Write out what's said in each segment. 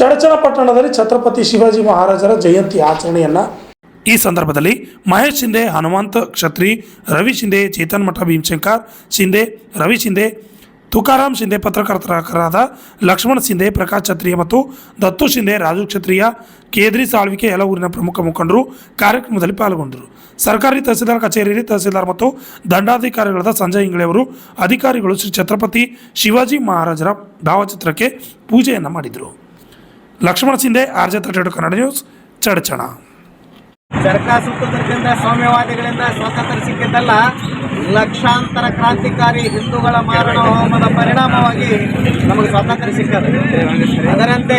ಚಡಚಣ ಪಟ್ಟಣದಲ್ಲಿ ಛತ್ರಪತಿ ಶಿವಾಜಿ ಮಹಾರಾಜರ ಜಯಂತಿ ಆಚರಣೆಯನ್ನು ಈ ಸಂದರ್ಭದಲ್ಲಿ ಮಹೇಶ್ ಶಿಂದೆ, ಹನುಮಂತ ಕ್ಷತ್ರಿ, ರವಿ ಶಿಂದೆ, ಚೇತನ್ ಮಠ, ಭೀಮಶಂಕರ್ ಶಿಂದೆ, ರವಿ ಶಿಂದೆ, ತುಕಾರಾಮ್ ಶಿಂದೆ, ಪತ್ರಕರ್ತರಾದ ಲಕ್ಷ್ಮಣ ಶಿಂದೆ, ಪ್ರಕಾಶ್ ಕ್ಷತ್ರಿಯ ಮತ್ತು ದತ್ತು ಶಿಂದೆ, ರಾಜು ಕ್ಷತ್ರಿಯ, ಕೇದ್ರಿ ಸಾಳ್ವಿಕೆ ಎಲ್ಲ ಊರಿನ ಪ್ರಮುಖ ಮುಖಂಡರು ಕಾರ್ಯಕ್ರಮದಲ್ಲಿ ಪಾಲ್ಗೊಂಡರು. ಸರ್ಕಾರಿ ತಹಸೀಲ್ದಾರ್ ಕಚೇರಿಯಲ್ಲಿ ತಹಸೀಲ್ದಾರ್ ಮತ್ತು ದಂಡಾಧಿಕಾರಿಗಳಾದ ಸಂಜಯ್ ಇಂಗ್ಳೆ ಅವರು ಅಧಿಕಾರಿಗಳು ಶ್ರೀ ಛತ್ರಪತಿ ಶಿವಾಜಿ ಮಹಾರಾಜರ ಭಾವಚಿತ್ರಕ್ಕೆ ಪೂಜೆಯನ್ನು ಮಾಡಿದರು. ಲಕ್ಷ್ಮಣ ಶಿಂದೆ, ಆರ್ಜ32 ಕನ್ನಡ ನ್ಯೂಸ್, ಚಡಚಣ. ಸರ್ಕಾರ ಸುತ್ತುವುದರಿಂದ ಸೌಮ್ಯವಾದಿಗಳಿಂದ ಸ್ವಾತಂತ್ರ್ಯ ಸಿಕ್ಕಿದ್ದಲ್ಲ, ಲಕ್ಷಾಂತರ ಕ್ರಾಂತಿಕಾರಿ ಹಿಂದೂಗಳ ಮಾರಣ ಹೋಮದ ಪರಿಣಾಮವಾಗಿ ನಮಗೆ ಸ್ವಾತಂತ್ರ್ಯ ಸಿಕ್ಕದು. ಅದರಂತೆ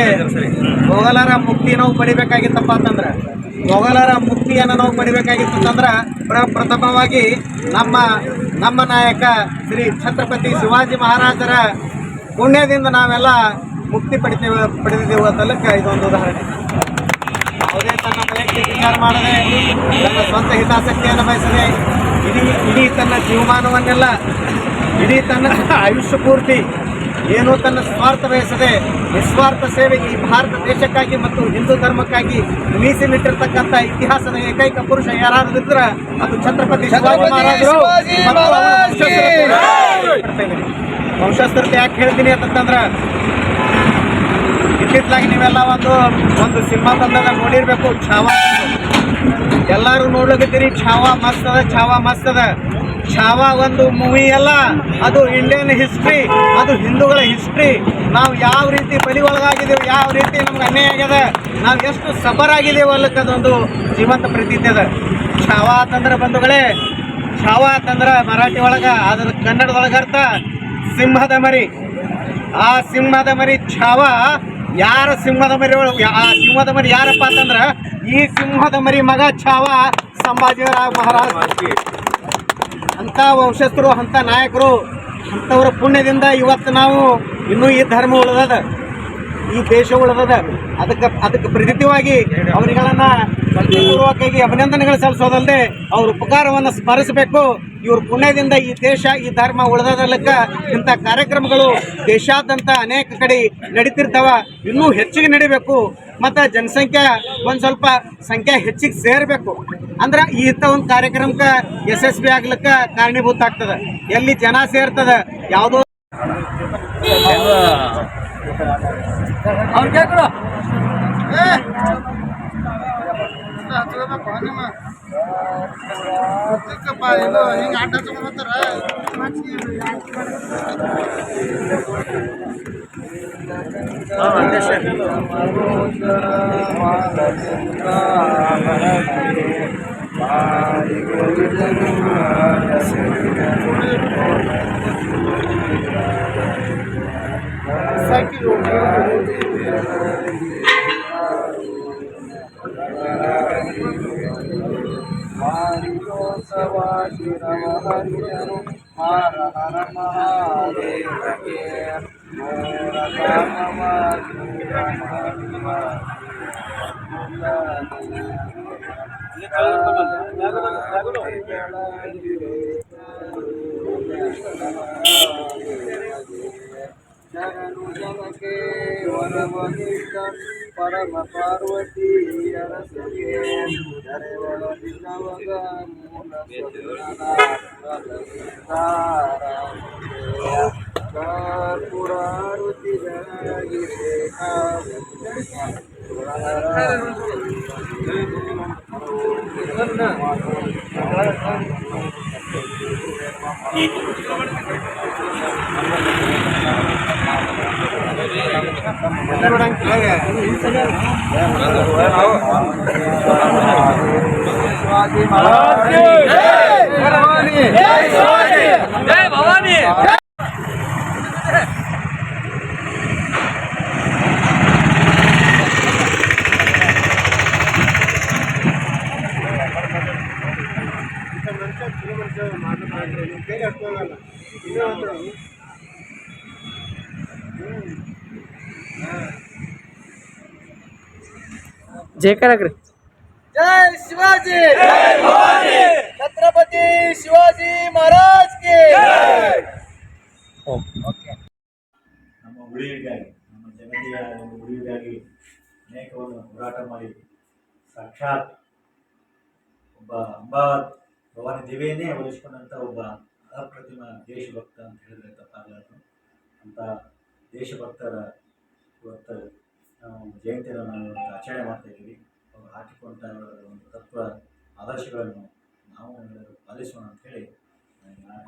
ಮೊಘಲರ ಮುಕ್ತಿ ನಾವು ಪಡಿಬೇಕಾಗಿತ್ತಪ್ಪ ಅಂತಂದ್ರೆ, ಮೊಘಲರ ಮುಕ್ತಿಯನ್ನು ನಾವು ಪಡಿಬೇಕಾಗಿತ್ತಂದ್ರೆ ಪ್ರಥಮವಾಗಿ ನಮ್ಮ ನಾಯಕ ಶ್ರೀ ಛತ್ರಪತಿ ಶಿವಾಜಿ ಮಹಾರಾಜರ ಪುಣ್ಯದಿಂದ ನಾವೆಲ್ಲ ಮುಕ್ತಿ ಪಡೆದಿದ್ದೇವೆ ಅಂತಲಕ್ಕೆ ಇದೊಂದು ಉದಾಹರಣೆ. ಯಾವುದೇ ತನ್ನ ವೈಯಕ್ತಿಕ ವಿಚಾರ ಮಾಡದೆ, ತನ್ನ ಸ್ವಂತ ಹಿತಾಸಕ್ತಿಯನ್ನು ಬಯಸದೆ, ಇಡೀ ತನ್ನ ಜೀವಮಾನವನ್ನೆಲ್ಲ, ಇಡೀ ತನ್ನ ಆಯುಷ್ಯ ಪೂರ್ತಿ ಏನೂ ತನ್ನ ಸ್ವಾರ್ಥ ಬಯಸದೆ ನಿಸ್ವಾರ್ಥ ಸೇವೆಗೆ ಈ ಭಾರತ ದೇಶಕ್ಕಾಗಿ ಮತ್ತು ಹಿಂದೂ ಧರ್ಮಕ್ಕಾಗಿ ಮೀಸಲಿಟ್ಟಿರ್ತಕ್ಕಂಥ ಇತಿಹಾಸದ ಏಕೈಕ ಪುರುಷ ಯಾರಾದ್ರೂ ಇದ್ರೆ ಅದು ಛತ್ರಪತಿ ಶಿವಾಜಿ ಮಹಾರಾಜರು. ವಂಶಸ್ಥರತೆ ಯಾಕೆ ಹೇಳ್ತೀನಿ ಅಂತಂದ್ರೆ, ಇತ್ತಿತ್ತಲಾಗಿ ನೀವೆಲ್ಲ ಒಂದು ಸಿನಿಮಾ ಬಂದಾಗ ನೋಡಿರ್ಬೇಕು, ಛಾವಾ. ಎಲ್ಲರೂ ನೋಡ್ಲಿಕ್ಕೀರಿ, ಛಾವಾ ಮಸ್ತ್ ಅದ. ಛಾವಾ ಒಂದು ಮೂವಿ ಅಲ್ಲ, ಅದು ಇಂಡಿಯನ್ ಹಿಸ್ಟ್ರಿ, ಅದು ಹಿಂದೂಗಳ ಹಿಸ್ಟ್ರಿ. ನಾವು ಯಾವ ರೀತಿ ಬಲಿ ಒಳಗಾಗಿದ್ದೇವೆ, ಯಾವ ರೀತಿ ನಮ್ಗೆ ಅನ್ಯಾಯ ಆಗ್ಯದ, ನಾವು ಎಷ್ಟು ಸಬರಾಗಿದ್ದೇವೆ ಅಲ್ಲಕ್ಕೆ ಅದೊಂದು ಜೀವಂತ ಪ್ರತೀತಿ ಅದ. ಛಾವಾ ಅಂತಂದ್ರೆ ಬಂಧುಗಳೇ, ಛಾವಾ ಅಂತಂದ್ರೆ ಮರಾಠಿ ಒಳಗೆ, ಅದ್ರ ಕನ್ನಡದೊಳಗೆ ಅರ್ಥ ಸಿಂಹದ ಮರಿ. ಆ ಸಿಂಹದ ಮರಿ ಛಾವಾ. ಯಾರ ಸಿಂಹದ ಮರಿ? ಆ ಸಿಂಹದ ಮರಿ ಯಾರಪ್ಪ ಅಂತಂದ್ರೆ ಈ ಸಿಂಹದ ಮರಿ ಮಗ ಛಾವಾ ಸಂಭಾಜಿರಾವ್ ಮಹಾರಾಜ್. ಅಂಥ ವಂಶಸ್ಥರು, ಅಂಥ ನಾಯಕರು, ಅಂಥವ್ರ ಪುಣ್ಯದಿಂದ ಇವತ್ತು ನಾವು ಇನ್ನೂ ಈ ಧರ್ಮ ಉಳಿದದ, ಈ ದೇಶ ಉಳಿದದ. ಅದಕ್ಕೆ ಪ್ರತಿವಾಗಿ ಅವರುಗಳನ್ನು ಭಕ್ತಿಪೂರ್ವಕವಾಗಿ ಅಭಿನಂದನೆಗಳು ಸಲ್ಲಿಸೋದಲ್ಲದೆ ಅವ್ರ ಉಪಕಾರವನ್ನು ಸ್ಮರಿಸಬೇಕು. ಇವ್ರ ಪುಣ್ಯದಿಂದ ಈ ದೇಶ, ಈ ಧರ್ಮ ಉಳಿದದಲ್ಲಕ್ಕ ಇಂಥ ಕಾರ್ಯಕ್ರಮಗಳು ದೇಶಾದ್ಯಂತ ಅನೇಕ ಕಡೆ ನಡೀತಿರ್ತಾವ. ಇನ್ನೂ ಹೆಚ್ಚಿಗೆ ನಡಿಬೇಕು ಮತ್ತು ಜನಸಂಖ್ಯೆ ಒಂದು ಸ್ವಲ್ಪ ಸಂಖ್ಯೆ ಹೆಚ್ಚಿಗೆ ಸೇರಬೇಕು. ಅಂದ್ರೆ ಇಂಥ ಒಂದು ಕಾರ್ಯಕ್ರಮಕ್ಕೆ ಯಶಸ್ವಿ ಆಗ್ಲಿಕ್ಕೆ ಕಾರಣೀಭೂತ ಆಗ್ತದೆ. ಎಲ್ಲಿ ಜನ ಸೇರ್ತದೆ, ಯಾವುದೋ ಅವ್ರು ಕೇಳ್ಕೊಡು ಇದು ಹಿಂಗೆ ಆಟ ತಗೊಂಡ್ಬರ್ತಾರ. ಹರ ಹರ ಮಹಾದೇವಗೆ ಜಗನು ಜನಕ್ಕೆ ವರವನಿದ್ದ ಪರಮ ಪಾರ್ವತಿ ಅರಸಗೆ ಜರೆವಳದಿನವಗ ಮೂಲ ಕರ್ಪುರಾರುತಿ ಜನಾಗಿ जयकार जय शिवाजी, जय भवानी, छत्रपति शिवाजी महाराज की ನಮ್ಮ ಉಳಿವಿಗಾಗಿ, ನಮ್ಮ ಜನತೆಯ ಉಳಿವಿಗಾಗಿ ಸ್ವಾತಂತ್ರ್ಯಕ್ಕಾಗಿ ಅನೇಕವನ್ನು ಹೋರಾಟ ಮಾಡಿ ಸಾಕ್ಷಾತ್ ಒಬ್ಬ ಅಂಬಾ ಭವಾನಿ ದೇವಿಯನ್ನೇ ಒಲಿಸ್ಕೊಂಡಂಥ ಒಬ್ಬ ಅಪ್ರತಿಮ ದೇಶಭಕ್ತ ಅಂತ ಹೇಳಿದ್ರೆ ತಪ್ಪಾಗಲಾರದು. ಅಂಥ ದೇಶಭಕ್ತರ ಇವತ್ತು ನಾವು ಜಯಂತಿಯನ್ನು ನಾವು ಇವತ್ತು ಆಚರಣೆ ಮಾಡ್ತಾಯಿದ್ದೀವಿ. ಅವರು ಹಾಕಿಕೊಂಡ ಒಂದು ತತ್ವ ಆದರ್ಶಗಳನ್ನು ನಾವು ಪಾಲಿಸೋಣ ಅಂಥೇಳಿ ನಾನು